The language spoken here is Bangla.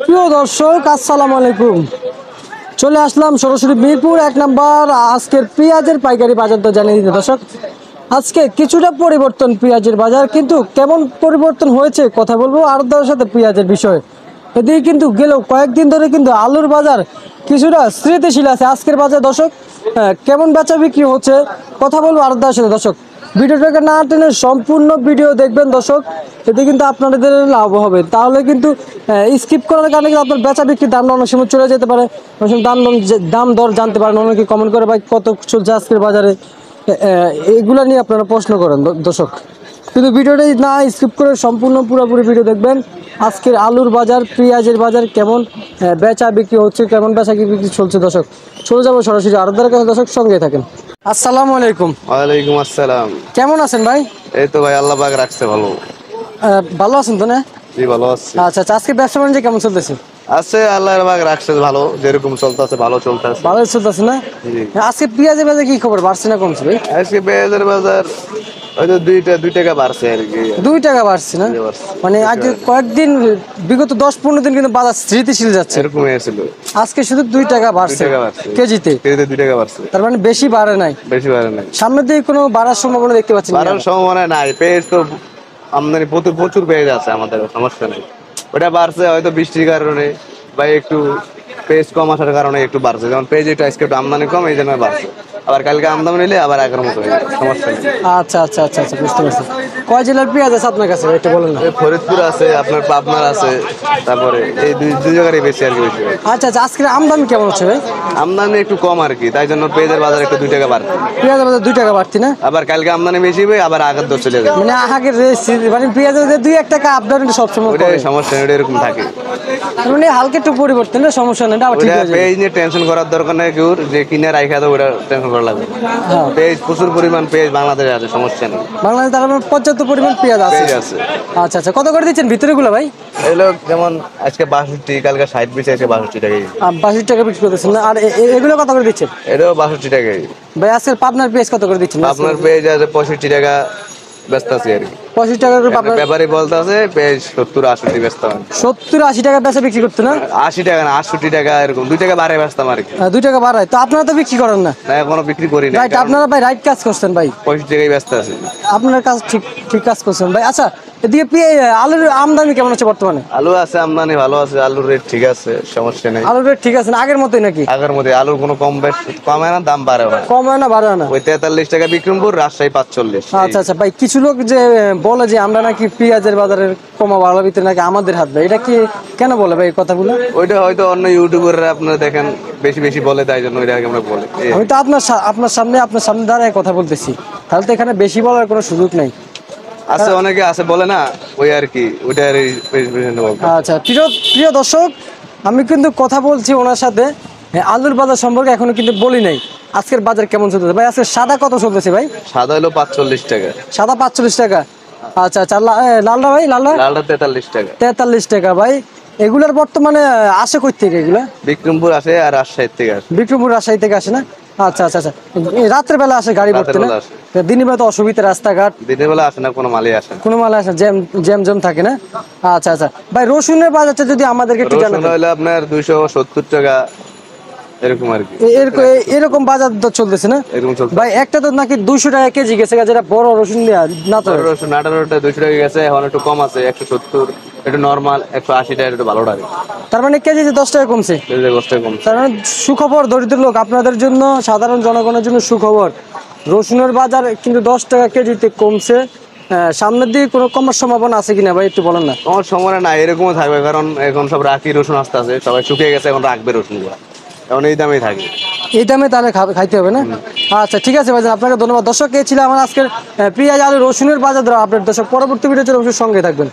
প্রিয় দর্শক আসসালামু আলাইকুম। চলে আসলাম সরাসরি মিরপুর 1 নম্বর আজকের পেঁয়াজের পাইকারি বাজার তো জানিয়ে দিতে দর্শক। আজকে কিছুটা পরিবর্তন পেঁয়াজের বাজার, কিন্তু কেমন পরিবর্তন হয়েছে কথা বলবো আরদার সাথে পেঁয়াজের বিষয়ে। এদিকে কিন্তু গেল কয়েকদিন ধরে কিন্তু আলুর বাজার কিছুটা স্থিতিশীল আছে। আজকের বাজার দর্শক কেমন বেচা বিক্রি হচ্ছে কথা বলবো আরদার সাথে দর্শক। ভিডিওটাকে না টেনে সম্পূর্ণ ভিডিও দেখবেন দর্শক, এতে কিন্তু আপনাদের লাভ হবে। তাহলে কিন্তু স্কিপ করার কারণে কিন্তু আপনার বেচা বিক্রির দামটা অনেক সময় চলে যেতে পারে, অনেক সময় দাম দর জানতে পারেন। অনেকে কমেন্ট করে ভাই কত চলছে আজকের বাজারে, এগুলো নিয়ে আপনারা প্রশ্ন করেন দর্শক। কিন্তু ভিডিওটা না স্কিপ করে সম্পূর্ণ পুরোপুরি ভিডিও দেখবেন। আজকের আলুর বাজার, পেঁয়াজের বাজার কেমন বেচা বিক্রি হচ্ছে, কেমন বেচা বিক্রি চলছে দর্শক। চলে যাবো সরাসরি আরদার কাছে দর্শক, সঙ্গে থাকেন। আসসালামু আলাইকুম। ওয়ালাইকুম আসসালাম। কেমন আছেন ভাই? এই তো ভাই, আল্লাহ পাক রাখছে ভালো। ভালো আছেন তো না? জি ভালো আছি। আচ্ছা আচ্ছা, আজকে ব্যবসা বাণিজ্য কেমন চলতেছে? আছে, আল্লাহর পাক রাখছে ভালো, যেরকম চলতেছে ভালো চলতেছে। ভালো চলতেছে না? জি। আজকে পেঁয়াজের বাজার কি খবর, বাড়ছে না কমছে ভাই? আজকে পেঁয়াজের বাজার হয়তো 2 টাকা বাড়ছে আর কি। 2 টাকা বাড়ছে না? বাড়ছে। মানে আজ কয়েকদিন বিগত 10-15 দিন কিন্তু বাজার স্থিতিশীল যাচ্ছে, এরকম হয়েছিল। আজকে শুধু 2 টাকা 2 বাড়ছে টাকা বাড়ছে কেজিতে। কেজিতে 2 টাকা বাড়ছে। তার মানে বেশি বাড়ে নাই, বেশি বাড়ে নাই। সামনের দিকে কোনো বাড়ার সম্ভাবনা দেখতে পাচ্ছি না? বাড়ার সম্ভাবনা নাই। পেঁয়াজ তো আমদানি প্রচুর প্রচুর পেঁয়াজ আছে, আমাদের সমস্যা নেই। ওটা বাড়ছে হয়তো বৃষ্টির কারণে বা একটু পেঁয়াজ কম আসার কারণে একটু বাড়ছে। যেমন পেঁয়াজ একটু আজকে একটু আমদানি কম, এই জন্য বাড়ছে। আবার কালকে আমদানি নিলে আবার আগের মতো হয়ে যাবে, সমস্যা নেই। আচ্ছা আচ্ছা আচ্ছা আচ্ছা, বুঝতে পারছি। কয় জেলার পেঁয়াজ আছে আপনার কাছে একটু বলেন না? এই ফরিদপুর আছে, আপনার পাবনার আছে, তারপরে এই দুই জায়গায় বেশি আর কি, বেশি। আচ্ছা আচ্ছা, আজকের আমদানি কেমন হচ্ছে ভাই? আমদানি একটু কম আর কি, তাই জন্য পেঁয়াজের বাজার একটু 2 টাকা বাড়ছে। পেঁয়াজের বাজার 2 টাকা বাড়তি না? আবার কালকে আমদানি বেশি হবে, আবার আগের দর চলে যাবে। মানে আগের মানে পেঁয়াজের 2-1 টাকা আপ ডাউন সবসময় ওইটা করে। সমস্যা নেই, ওটা এরকম থাকে। মানে হালকা একটু পরিবর্তন না, সমস্যা নেই, এটা আবার ঠিক ওটা হয়ে যাবে। পেঁয়াজ নিয়ে টেনশন করার দরকার নেই কেউ, যে কিনে রাখা তো ওটা টেনশন করা লাগবে। হ্যাঁ, পেঁয়াজ প্রচুর পরিমাণ পেঁয়াজ বাংলাদেশে আছে, সমস্যা নেই। বাংলাদেশে তার মানে পর্যাপ্ত পরিমাণ পেঁয়াজ আছে। পেঁয়াজ আছে। আচ্ছা আচ্ছা, কত করে দিচ্ছেন ভিতরে গুলো ভাই? এগুলো যেমন আজকে 62, কালকে 60 বেশি, আজকে 62 টাকা। 82 টাকা বিক্রি করতেছেন না? আর এগুলো কত করে দিচ্ছেন এটাও 62 টাকাই। ভাই? আজকে পাবনার পেঁয়াজ কত করে দিচ্ছেন? আপনার পেঁয়াজ আছে 65 টাকা ব্যস্ত আছে আর কি। 85 টাকা করে পাবনার। ব্যাপারী বলতে আছে পেঁয়াজ 70-68 ব্যস্ত হয়। 70-80 টাকা বেচা বিক্রি করতে না? 80 টাকা না, 68 টাকা, এরকম 2 টাকা বাড়ে ব্যস্তাম আর কি। 2 টাকা বাড়ায় তো আপনারা তো বিক্রি করেন না? না, এখনো বিক্রি করি না। রাইট, আপনারা ভাই রাইট কাজ করছেন ভাই, 65 টাকাই ব্যস্ত আছে। আপনার কাজ ঠিক ঠিক কাজ করছেন ভাই। আচ্ছা, এদিকে আলুর আমদানি কেমন হচ্ছে বর্তমানে? আলু আছে, আমদানি ভালো আছে, আলুর রেট ঠিক আছে, সমস্যা নেই। আলুর রেট ঠিক আছে না আগের মতোই নাকি? আগের মধ্যে আলুর কোনো কম বেশ কমে না, দাম বাড়ে না। কম হয় না বাড়ে না? ওই 43 টাকা বিক্রমপুর, রাজশাহী 45। আচ্ছা আচ্ছা ভাই, কিছু লোক যে বলে যে আমরা নাকি পেঁয়াজের বাজারের কমা বাড়ার ভিতরে নাকি আমাদের হাত ভাই, এটা কি কেন বলে ভাই এই কথাগুলো? ওইটা হয়তো অন্য ইউটিউবাররা আপনারা দেখেন বেশি বেশি বলে, তাই জন্য ওইটা আমরা বলি। আমি তো আপনার সামনে দাঁড়ায় কথা বলতেছি, তাহলে তো এখানে বেশি বলার কোনো সুযোগ নাই। আছে, অনেকে আছে বলে না, ওই আর কি, ওইটা আর এই বলতে। আচ্ছা, প্রিয় প্রিয় দর্শক, আমি কিন্তু কথা বলছি ওনার সাথে আলুর বাজার সম্পর্কে, এখনো কিন্তু বলি নাই আজকের বাজার কেমন চলতেছে ভাই। আজকে সাদা কত চলতেছে ভাই? সাদা হলো 45 টাকা। সাদা 45 টাকা। আচ্ছা আচ্ছা, লালটা ভাই? লালটা লালটা 43 টাকা। 43 টাকা ভাই। এগুলার বর্তমানে আসে কই থেকে এগুলা? বিক্রমপুর আসে আর রাজশাহী থেকে আসে। বিক্রমপুর রাজশাহী থেকে আসে না? আচ্ছা আচ্ছা আচ্ছা, রাত্রের বেলা আসে গাড়ি ভর্তি রাতের না? বেলা আসে। দিনের বেলা তো অসুবিধা, রাস্তাঘাট দিনের বেলা আসে না, কোনো মালই আসে না। কোনো মাল আসে, জ্যাম জ্যাম জ্যাম থাকে না? আচ্ছা আচ্ছা ভাই, রসুনের বাজারটা যদি আমাদেরকে একটু রসুন জানাতেন। হইলো আপনার 270 টাকা, এরকম আর কি। এরকম বাজার দর চলতেছে না এরকম চলছে। ভাই? একটা তো নাকি 200 টাকা কেজি গেছে, যেটা বড় রসুন দেয়া না তো? বড় রসুন 18টা 200 টাকা গেছে, এখন একটু কম আছে 170, একটু নরমাল 180 টাকা, একটু ভালো টাকা। তার মানে কেজিতে 10 টাকা কমছে। কেজিতে কষ্ট কম। তার মানে সুখবর দরিদ্র লোক আপনাদের জন্য, সাধারণ জনগণের জন্য সুখবর। রসুনের বাজার কিন্তু 10 টাকা কেজিতে কমছে। সামনের দিকে কোনো কমার সম্ভাবনা আছে কিনা ভাই একটু বলেন না? আমার সময় না, এরকমও থাকবে, কারণ এখন সব রাখি রসুন আসতে আছে, সবাই শুকিয়ে গেছে, এখন রাখবে রসুন গুলা, এখন এই দামেই থাকে। এই দামে তাহলে খাইতে হবে না? আচ্ছা ঠিক আছে ভাইজান, আপনাকে ধন্যবাদ। দর্শক, এই ছিল আমার আজকের পেঁয়াজ আলু রসুনের বাজার দর আপডেট। দর্শক, পরবর্তী ভিডিও অবশ্যই সঙ্গে থাকবেন।